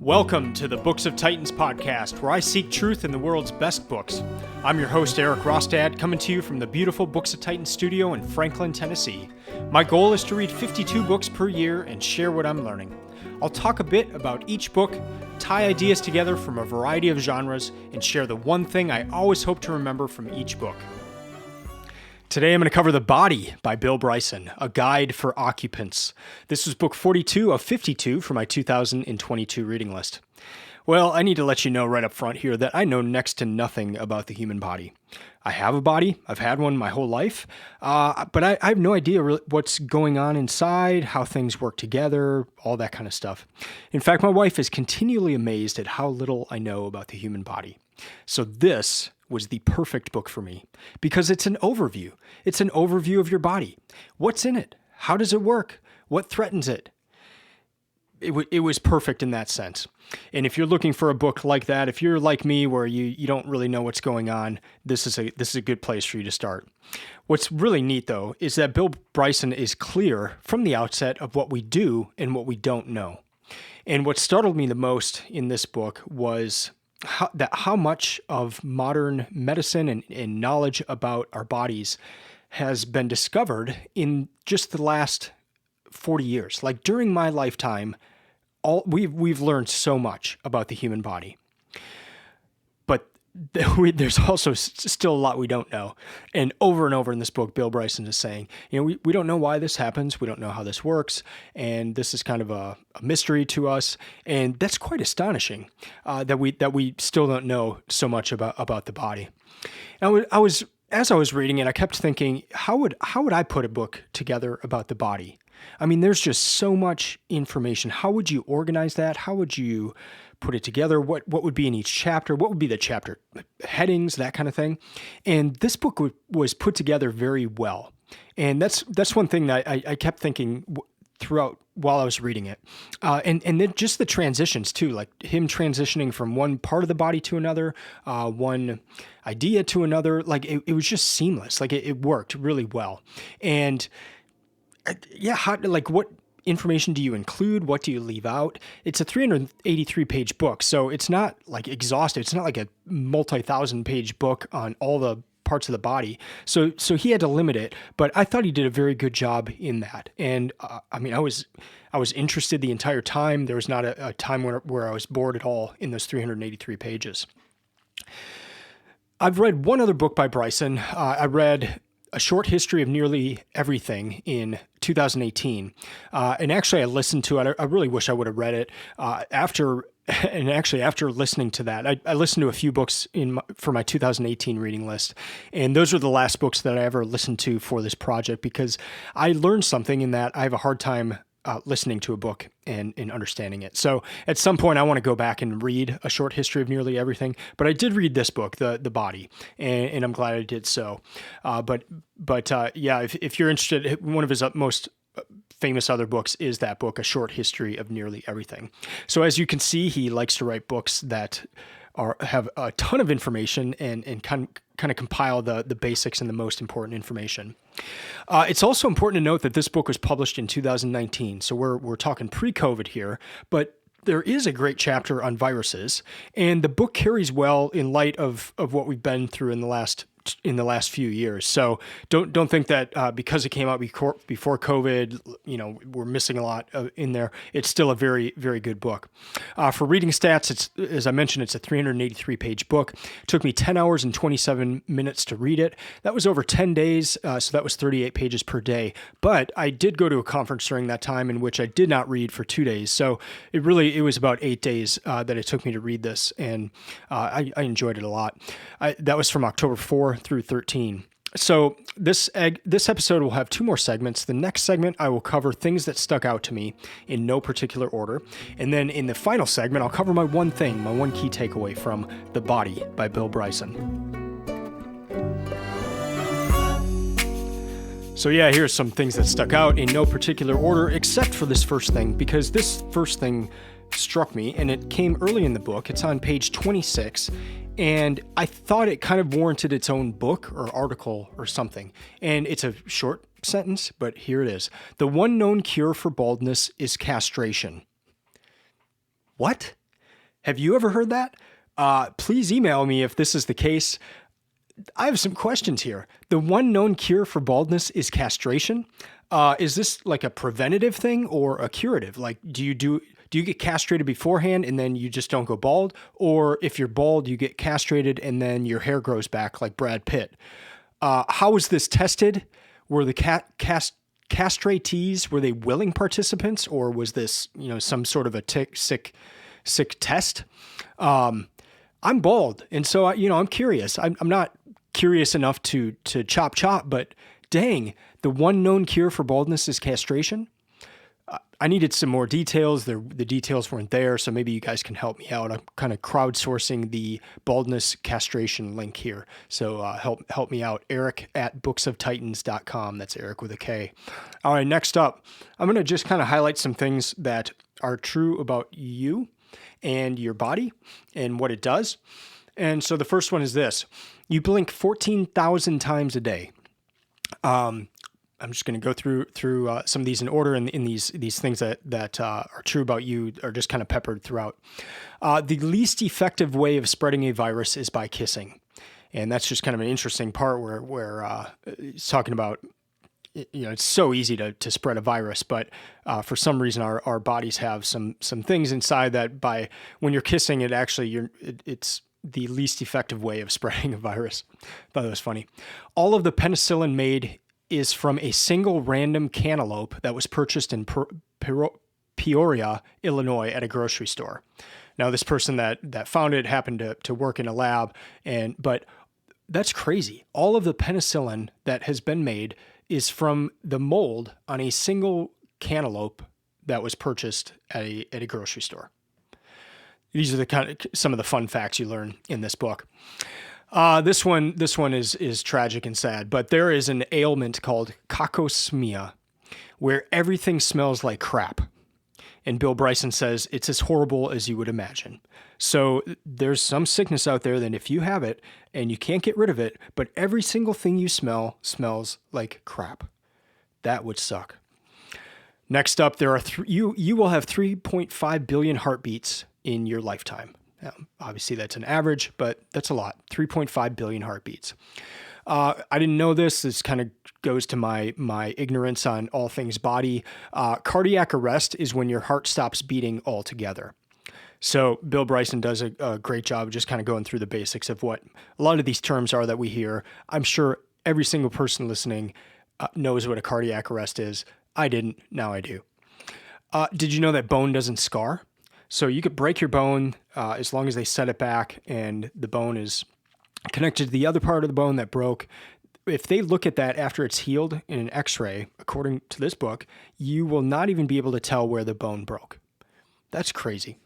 Welcome to the Books of Titans podcast, where I seek truth in the world's best books. I'm your host, Eric Rostad, coming to you from the beautiful Books of Titans studio in Franklin, Tennessee. My goal is to read 52 books per year and share what I'm learning. I'll talk a bit about each book, tie ideas together from a variety of genres, and share the one thing I always hope to remember from each book. Today I'm going to cover The Body by Bill Bryson, a guide for occupants. This was book 42 of 52 for my 2022 reading list. Well, I need to let you know right up front here that I know next to nothing about the human body. I have a body, I've had one my whole life, but I have no idea really what's going on inside, how things work together, all that kind of stuff. In fact, my wife is continually amazed at how little I know about the human body. So this was the perfect book for me because it's an overview. It's an overview of your body. What's in it? How does it work? What threatens it? It was perfect in that sense. And if you're looking for a book like that, if you're like me where you don't really know what's going on, this is a good place for you to start. What's really neat though is that Bill Bryson is clear from the outset of what we do and what we don't know. And what startled me the most in this book was how much of modern medicine and knowledge about our bodies has been discovered in just the last 40 years. Like during my lifetime, we've learned so much about the human body. But there's also still a lot we don't know. And over in this book, Bill Bryson is saying, we don't know why this happens. We don't know how this works. And this is kind of a mystery to us. And that's quite astonishing that we still don't know so much about the body. And as I was reading it, I kept thinking, how would I put a book together about the body? I mean, there's just so much information. How would you organize that? How would you put it together? What would be in each chapter? What would be the chapter headings, that kind of thing? And this book was put together very well. And that's one thing that I kept thinking throughout while I was reading it. And then just the transitions too, like him transitioning from one part of the body to another, one idea to another, like it was just seamless. Like it worked really well. And yeah, what information do you include? What do you leave out? It's a 383 page book, so it's not like exhaustive. It's not like a multi-thousand page book on all the parts of the body. So he had to limit it, but I thought he did a very good job in that. And I was interested the entire time. There was not a time where I was bored at all in those 383 pages. I've read one other book by Bryson. I read A Short History of Nearly Everything in 2018. And actually I listened to it. I really wish I would have read it after listening to that. I listened to a few books for my 2018 reading list. And those were the last books that I ever listened to for this project because I learned something in that I have a hard time listening to a book and understanding it. So at some point I want to go back and read A Short History of Nearly Everything, but I did read this book, The Body, and I'm glad I did so. But if you're interested, one of his most famous other books is that book, A Short History of Nearly Everything. So as you can see, he likes to write books that have a ton of information and kind of compile the basics and the most important information. It's also important to note that this book was published in 2019, so we're talking pre-COVID here, but there is a great chapter on viruses, and the book carries well in light of what we've been through in the last few years. So don't think that because it came out before COVID, we're missing a lot in there. It's still a very, very good book. For reading stats, as I mentioned, it's a 383 page book. It took me 10 hours and 27 minutes to read it. That was over 10 days, so that was 38 pages per day. But I did go to a conference during that time in which I did not read for 2 days. So it was about 8 days that it took me to read this, and I enjoyed it a lot. That was from October 4 through 13. So this episode will have 2 more segments. The next segment, I will cover things that stuck out to me in no particular order. And then in the final segment, I'll cover my one key takeaway from The Body by Bill Bryson. So yeah, here's some things that stuck out in no particular order, except for this first thing, because this first thing struck me, and it came early in the book. It's on page 26. And I thought it kind of warranted its own book or article or something. And it's a short sentence, but here it is. The one known cure for baldness is castration. What? Have you ever heard that? Please email me if this is the case. I have some questions here. The one known cure for baldness is castration. Is this like a preventative thing or a curative? Like, do you get castrated beforehand and then you just don't go bald? Or if you're bald, you get castrated and then your hair grows back like Brad Pitt? How was this tested? Were the castratees, were they willing participants, or was this, some sort of a sick test? I'm bald. And so, I'm curious. I'm not curious enough to chop, but dang, the one known cure for baldness is castration. I needed some more details. The details weren't there, so maybe you guys can help me out. I'm kind of crowdsourcing the baldness castration link here. So help me out. Eric at booksoftitans.com. That's Eric with a K. All right, next up, I'm going to just kind of highlight some things that are true about you and your body and what it does. And so the first one is this. You blink 14,000 times a day. I'm just going to go through some of these in order, and in these things that are true about you are just kind of peppered throughout. The least effective way of spreading a virus is by kissing. And that's just kind of an interesting part where it's talking about, it's so easy to spread a virus, but for some reason our bodies have some things inside that when you're kissing it, actually it's the least effective way of spreading a virus. I thought that was funny. All of the penicillin made is from a single random cantaloupe that was purchased in Peoria, Illinois at a grocery store. Now, this person that found it happened to work in a lab, but that's crazy. All of the penicillin that has been made is from the mold on a single cantaloupe that was purchased at a grocery store. These are some of the fun facts you learn in this book. This one is tragic and sad, but there is an ailment called cocosmia, where everything smells like crap. And Bill Bryson says it's as horrible as you would imagine. So there's some sickness out there that if you have it and you can't get rid of it, but every single thing you smell smells like crap. That would suck. Next up, there are you will have 3.5 billion heartbeats in your lifetime. Now, obviously, that's an average, but that's a lot. 3.5 billion heartbeats. I didn't know this. This kind of goes to my ignorance on all things body. Cardiac arrest is when your heart stops beating altogether. So Bill Bryson does a great job of just kind of going through the basics of what a lot of these terms are that we hear. I'm sure every single person listening knows what a cardiac arrest is. I didn't. Now I do. Did you know that bone doesn't scar? So you could break your bone as long as they set it back and the bone is connected to the other part of the bone that broke. If they look at that after it's healed in an x-ray, according to this book, you will not even be able to tell where the bone broke. That's crazy.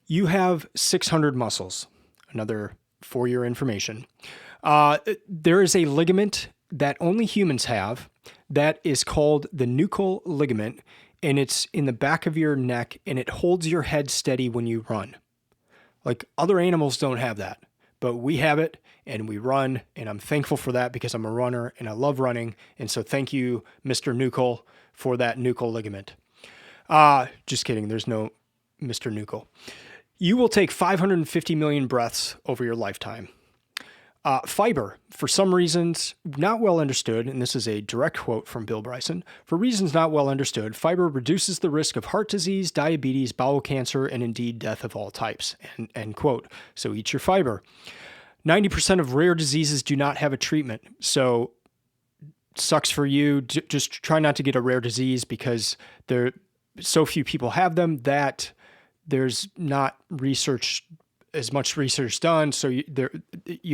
You have 600 muscles. Another for your information. There is a ligament that only humans have that is called the nuchal ligament, and it's in the back of your neck, and it holds your head steady when you run. Like, other animals don't have that, but we have it, and we run, and I'm thankful for that because I'm a runner, and I love running, and so thank you, Mr. Nuchal, for that nuchal ligament. Just kidding, there's no Mr. Nuchal. You will take 550 million breaths over your lifetime. Fiber, for some reasons not well understood, and this is a direct quote from Bill Bryson, for reasons not well understood, fiber reduces the risk of heart disease, diabetes, bowel cancer, and indeed death of all types, end quote. So eat your fiber. 90% of rare diseases do not have a treatment, so sucks for you. Just try not to get a rare disease because so few people have them that there's not as much research done, so you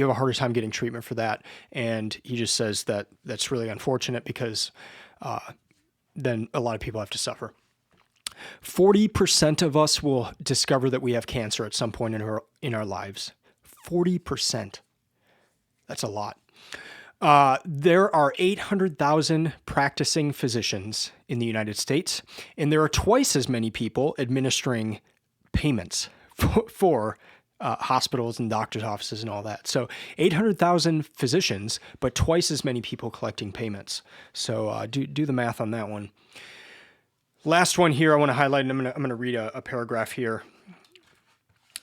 have a harder time getting treatment for that. And he just says that that's really unfortunate because then a lot of people have to suffer. 40% of us will discover that we have cancer at some point in our lives. 40%. That's a lot. There are 800,000 practicing physicians in the United States, and there are twice as many people administering payments for hospitals and doctors' offices and all that. So 800,000 physicians, but twice as many people collecting payments. So do the math on that one. Last one here I want to highlight, and I'm going to read a paragraph here.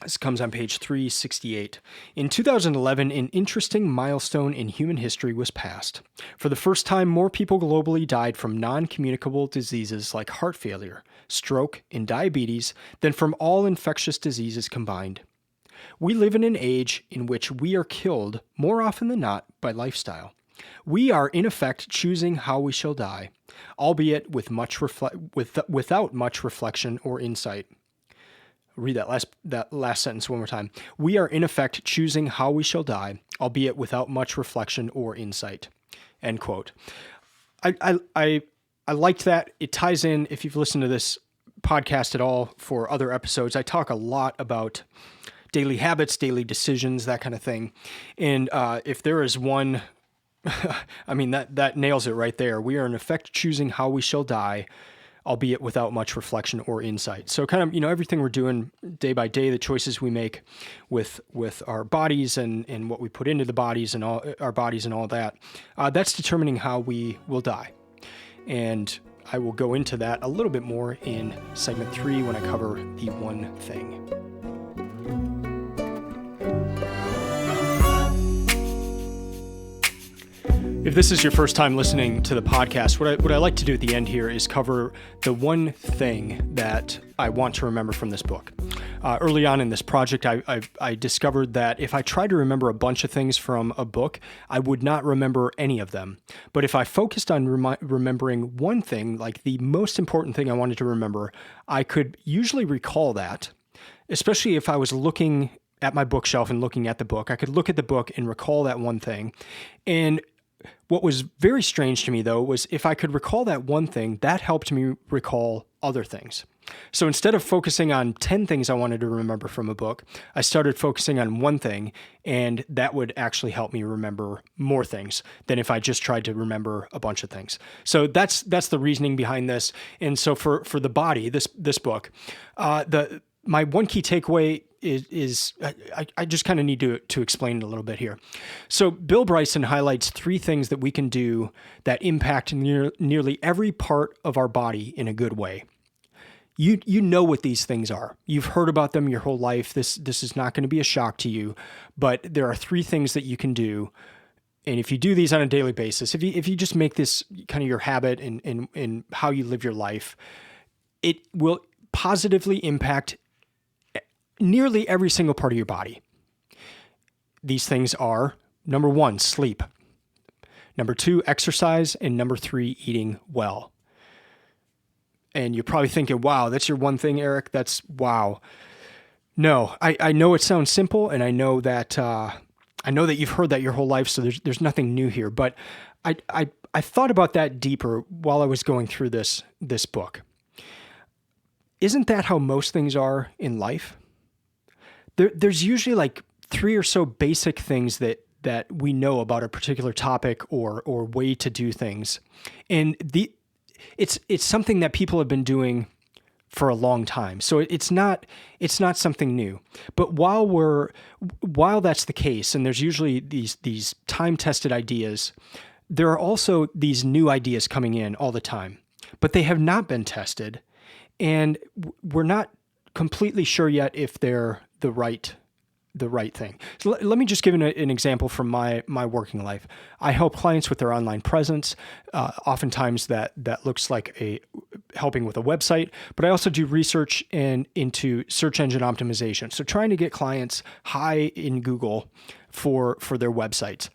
This comes on page 368. In 2011, an interesting milestone in human history was passed. For the first time, more people globally died from non-communicable diseases like heart failure, stroke, and diabetes than from all infectious diseases combined. We live in an age in which we are killed more often than not by lifestyle. We are in effect choosing how we shall die, albeit without much reflection or insight. Read that last sentence one more time. We are in effect choosing how we shall die, albeit without much reflection or insight. End quote. I liked that. It ties in, if you've listened to this podcast at all for other episodes, I talk a lot about daily habits, daily decisions, that kind of thing. And if there is one, I mean, that nails it right there. We are in effect choosing how we shall die, albeit without much reflection or insight. So kind of, everything we're doing day by day, the choices we make with our bodies and what we put into the bodies and all our bodies and all that, that's determining how we will die. And I will go into that a little bit more in segment 3 when I cover the one thing. If this is your first time listening to the podcast, what I like to do at the end here is cover the one thing that I want to remember from this book. Early on in this project, I discovered that if I tried to remember a bunch of things from a book, I would not remember any of them. But if I focused on remembering one thing, like the most important thing I wanted to remember, I could usually recall that, especially if I was looking at my bookshelf and looking at the book. I could look at the book and recall that one thing. And what was very strange to me, though, was if I could recall that one thing, that helped me recall other things. So instead of focusing on 10 things I wanted to remember from a book, I started focusing on one thing, and that would actually help me remember more things than if I just tried to remember a bunch of things. So that's the reasoning behind this. And so for the body, this book, my one key takeaway is I just kind of need to explain it a little bit here. So Bill Bryson highlights 3 things that we can do that impact nearly every part of our body in a good way. You know what these things are. You've heard about them your whole life. This is not going to be a shock to you, but there are 3 things that you can do. And if you do these on a daily basis, if you just make this kind of your habit in how you live your life, it will positively impact nearly every single part of your body. These things are, number 1, sleep. Number 2, exercise. And number 3, eating well. And you're probably thinking, wow, that's your one thing, Eric? That's wow. No, I know it sounds simple, and I know that you've heard that your whole life, so there's nothing new here. But I thought about that deeper while I was going through this book. Isn't that how most things are in life? There's usually like 3 or so basic things that we know about a particular topic or way to do things. And it's something that people have been doing for a long time. So it's not something new. But while that's the case, and there's usually these time-tested ideas, there are also these new ideas coming in all the time. But they have not been tested, and we're not completely sure yet if they're the right thing. So let me just give an example from my working life. I help clients with their online presence. Oftentimes that looks like helping with a website, but I also do research into search engine optimization. So trying to get clients high in Google for their websites.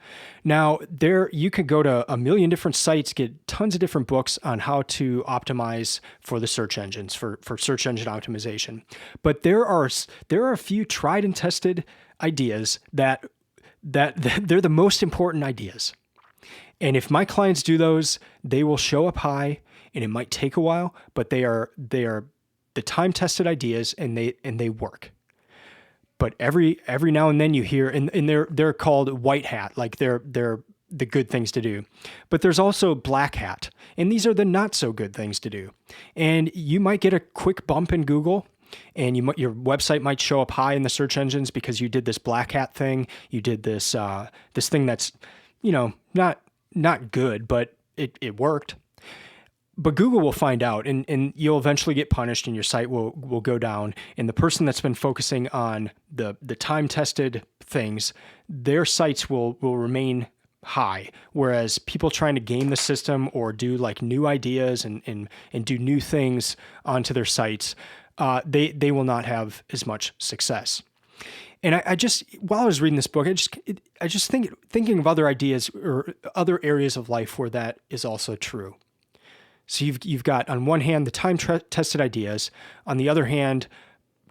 Now, you could go to a million different sites, get tons of different books on how to optimize for the search engines, for search engine optimization. But there are a few tried and tested ideas that they're the most important ideas. And if my clients do those, they will show up high, and it might take a while, but they are the time-tested ideas, and they work. But every now and then you hear, and they're called white hat, like they're the good things to do. But there's also black hat, and these are the not so good things to do. And you might get a quick bump in Google, and your website might show up high in the search engines because you did this black hat thing. You did this thing that's not good, but it worked. But Google will find out, and you'll eventually get punished, and your site will go down. And the person that's been focusing on the time-tested things, their sites will remain high. Whereas people trying to game the system or do like new ideas and do new things onto their sites, they will not have as much success. And I just, while I was reading this book, I just thinking of other ideas or other areas of life where that is also true. So you've got on one hand the time-tested ideas, on the other hand,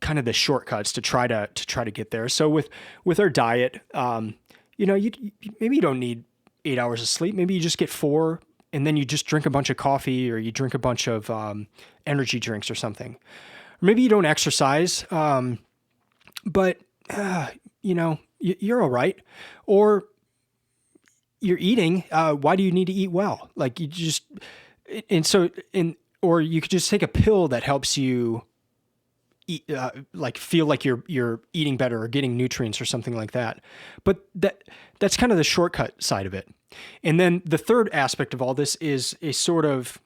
kind of the shortcuts to try to get there. So with our diet, maybe you don't need 8 hours of sleep. Maybe you just get 4, and then you just drink a bunch of coffee or you drink a bunch of energy drinks or something. Or maybe you don't exercise, but you're all right. Or you're eating. Why do you need to eat well? Like you just. Or you could just take a pill that helps you eat, feel like you're eating better or getting nutrients or something like that. But that's kind of the shortcut side of it. And then the third aspect of all this is a sort of,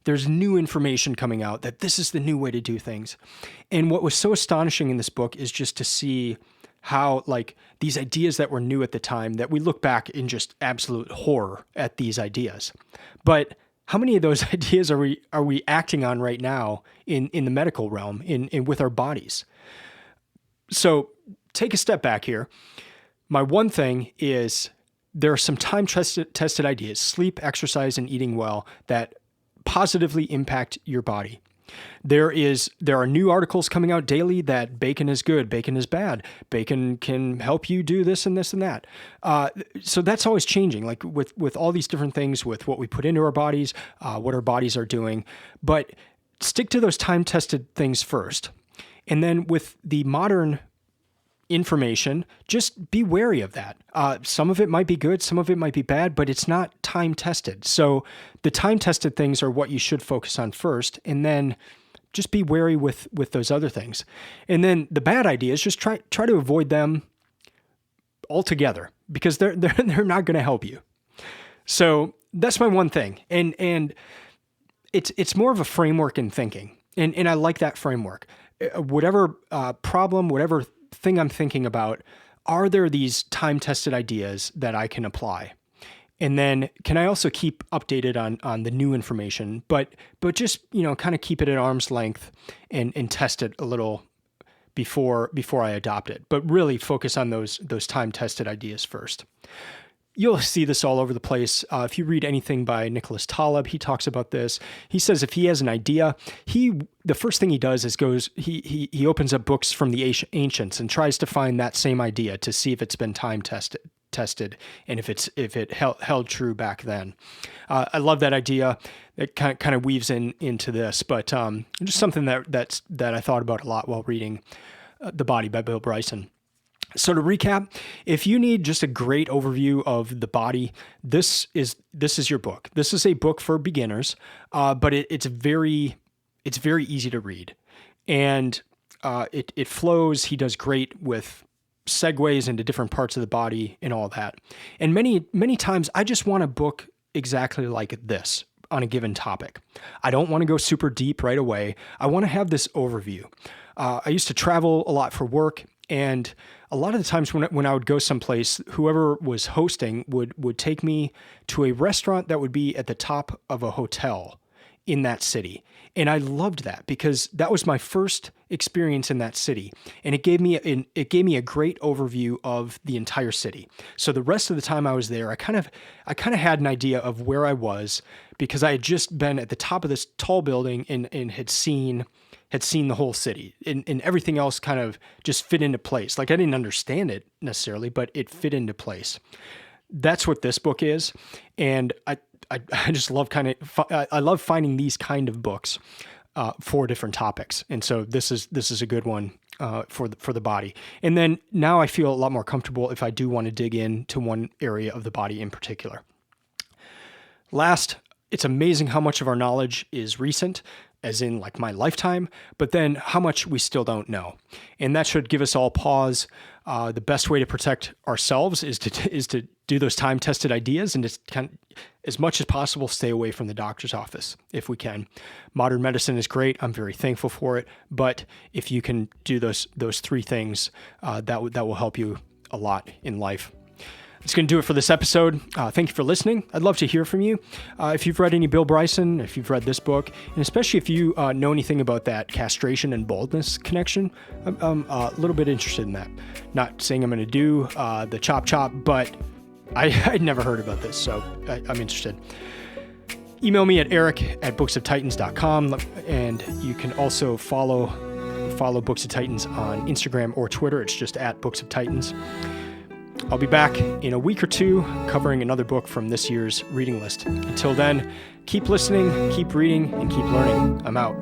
there's new information coming out that this is the new way to do things. And what was so astonishing in this book is just to see how like these ideas that were new at the time, that we look back in just absolute horror at these ideas. But how many of those ideas are we acting on right now in the medical realm, in with our bodies? So take a step back here. My one thing is there are some time-tested ideas, sleep, exercise, and eating well, that positively impact your body. There are new articles coming out daily that bacon is good, bacon is bad, bacon can help you do this and this and that. So that's always changing, like with all these different things, with what we put into our bodies, what our bodies are doing. But stick to those time-tested things first. And then with the modern information, just be wary of that. Some of it might be good, some of it might be bad, but it's not time-tested. So the time-tested things are what you should focus on first, and then just be wary with those other things. And then the bad ideas, just try to avoid them altogether, because they're not going to help you. So that's my one thing. And it's more of a framework in thinking. And I like that framework. Whatever problem, whatever thing I'm thinking about, are there these time-tested ideas that I can apply? And then can I also keep updated on the new information, but just, kind of keep it at arm's length and test it a little before I adopt it, but really focus on those time-tested ideas first. You'll see this all over the place. If you read anything by Nicholas Taleb, he talks about this. He says if he has an idea, the first thing he does is he opens up books from the ancients and tries to find that same idea to see if it's been time tested and if it held true back then. I love that idea. It kind of weaves into this, but just something that I thought about a lot while reading The Body by Bill Bryson. So to recap, if you need just a great overview of the body, this is your book. This is a book for beginners, but it's very easy to read, and it flows. He does great with segues into different parts of the body and all that. And many times, I just want a book exactly like this on a given topic. I don't want to go super deep right away. I want to have this overview. I used to travel a lot for work, and a lot of the times when I would go someplace, whoever was hosting would take me to a restaurant that would be at the top of a hotel in that city. And I loved that because that was my first experience in that city. And it gave me a great overview of the entire city. So the rest of the time I was there, I kind of had an idea of where I was because I had just been at the top of this tall building and had seen the whole city, and everything else kind of just fit into place. Like I didn't understand it necessarily, but it fit into place. That's what this book is. And I just love I love finding these kind of books for different topics. And so this is a good one for the body. And then now I feel a lot more comfortable if I do want to dig into one area of the body in particular. Last, it's amazing how much of our knowledge is recent. as in like my lifetime, but then how much we still don't know. And that should give us all pause. The best way to protect ourselves is to do those time-tested ideas and just as much as possible stay away from the doctor's office if we can. Modern medicine is great. I'm very thankful for it. But if you can do those three things, that will help you a lot in life. That's going to do it for this episode. Thank you for listening. I'd love to hear from you. If you've read any Bill Bryson, if you've read this book, and especially if you know anything about that castration and baldness connection, I'm a little bit interested in that. Not saying I'm going to do the chop, but I'd never heard about this, so I'm interested. Email me at eric@booksoftitans.com, and you can also follow Books of Titans on Instagram or Twitter. It's just @BooksOfTitans. I'll be back in a week or two covering another book from this year's reading list. Until then, keep listening, keep reading, and keep learning. I'm out.